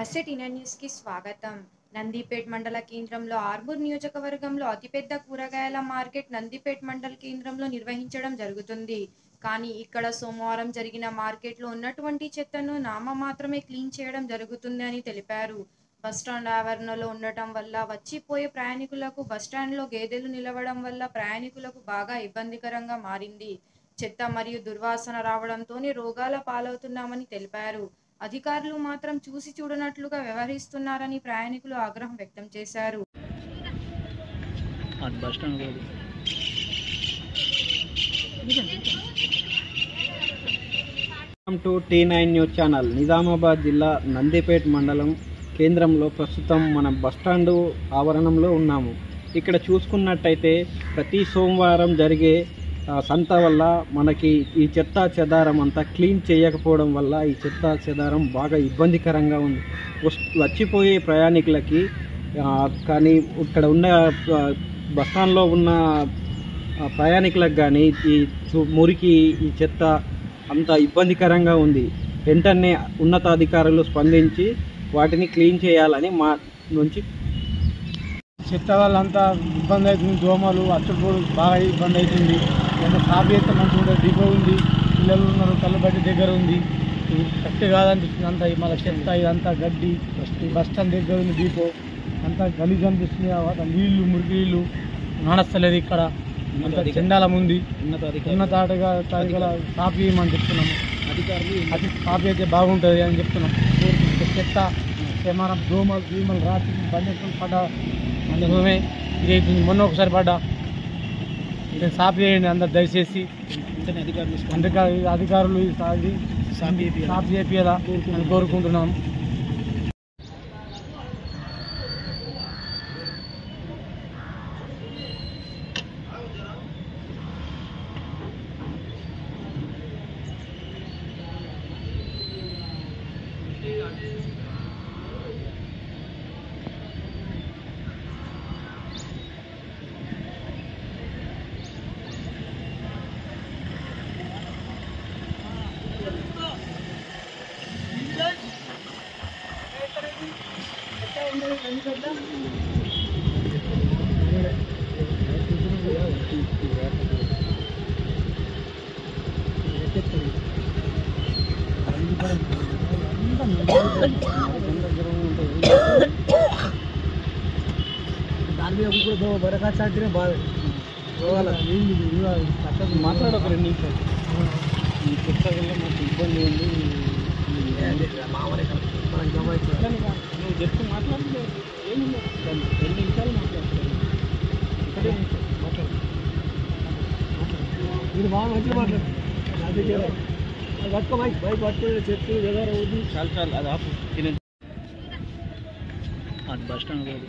ఎస్ఎట్ Indian న్యూస్‌కి స్వాగతం. నందిపేట్ మండల కేంద్రంలో ఆర్మూర్ నియోజకవర్గంలో అతిపెద్ద కూరగాయల మార్కెట్ నందిపేట్ మండల కేంద్రంలో నిర్వహించడం జరుగుతుంది. కానీ ఇక్కడ సోమవారం జరిగిన మార్కెట్లో ఉన్నటువంటి చెత్తను నామమాత్రమే క్లీన్ చేయడం జరుగుతుంది అని తెలిపారు. బస్టాండ్ ఆవరణలో ఉండటం వల్ల వచ్చిపోయే ప్రయాణికులకు బస్టాండ్లో గేదెలు నిలవడం వల్ల ప్రయాణికులకు బాగా ఇబ్బందికరంగా మారింది. చెత్త మరియు దుర్వాసన రావడంతోనే రోగాల పాలవుతున్నామని తెలిపారు. అధికారులు మాత్రం చూసి చూడనట్లుగా వ్యవహరిస్తున్నారని ప్రయాణికులు ఆగ్రహం వ్యక్తం చేశారు. To T9 news channel. Nizamabad జిల్లా నందిపేట్ మండలం కేంద్రంలో ప్రస్తుతం మనం బస్టాండు ఆవరణంలో ఉన్నాము. ఇక్కడ చూసుకున్నట్టయితే ప్రతి సోమవారం జరిగే సంత వల్ల మనకి ఈ చెత్త చెదారం అంతా క్లీన్ చేయకపోవడం వల్ల ఈ చెత్త చెదారం బాగా ఇబ్బందికరంగా ఉంది. వచ్చిపోయే ప్రయాణికులకి కానీ ఇక్కడ ఉన్న బస్టాండ్లో ఉన్న ప్రయాణికులకు కానీ ఈ మురికి ఈ చెత్త అంత ఇబ్బందికరంగా ఉంది. వెంటనే ఉన్నతాధికారులు స్పందించి వాటిని క్లీన్ చేయాలని మా నుంచి. చెత్త వల్ల అంతా ఇబ్బంది అవుతుంది. దోమలు అచ్చుకోవడం బాగా ఇబ్బంది అవుతుంది. ఎంత కాపీ అయితే మంచిగా ఉంటుంది. డిపో ఉంది, పిల్లలు ఉన్నారు, కళ్ళబట్టి దగ్గర ఉంది. ఇది కరెక్ట్ కాదనిపిస్తుంది. అంతా మళ్ళీ చెత్త ఇదంతా గడ్డి బస్ స్టాండ్ దగ్గర ఉంది. డిపో అంతా గలీజ్ అనిపిస్తుంది. నీళ్లు మురికి నీళ్ళు నానస్తలేదు. ఇక్కడ అంత చెండాలం ఉంది. ఉన్నతాధికారులు కాపీ చేయమని చెప్తున్నాము. అది కాపీ అయితే బాగుంటుంది అని చెప్తున్నాం. చెత్త ఏమైనా దోమలు గీమలు రాత్రి బండి పడ్డా అందుకోసమే ఇది మొన్న ఒకసారి పడ్డా. నేను సాఫ్ చేయండి అందరు దయచేసి. అధికారులు సాఫ్ చేపియదా అని కోరుకుంటున్నాం. దాని మీద కూడా బరకా చాటినే బాగా మాట్లాడ ఒక 2 నిమిషాలు. ఈ చెత్త వల్ల మాకు ఇబ్బంది ఉంది. నువ్వు జస్ట్ మాట్లాడుతుంది ఏముంది. 2 నిమిషాలు మాట్లాడుతాను. ఇక్కడే మాట్లాడు. మీరు బాగా మంచిగా మాట్లాడు. పట్టుకో బైక్ పట్టుకుని చెట్టు ఎదురు అవుతుంది. చాలు అది ఆపు. అది బస్ స్టాండ్ కాదు.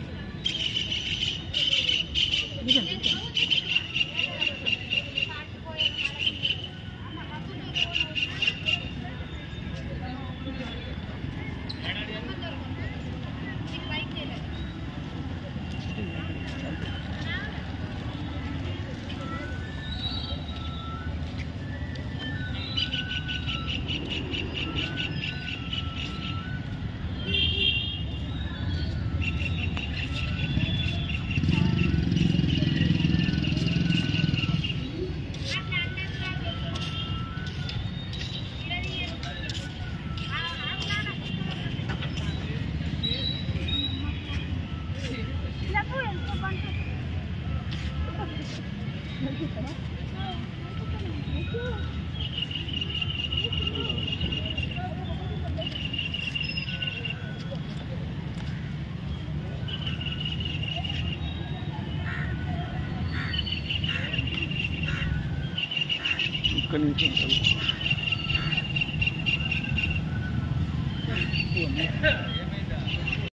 ఒక్క నిమిషం.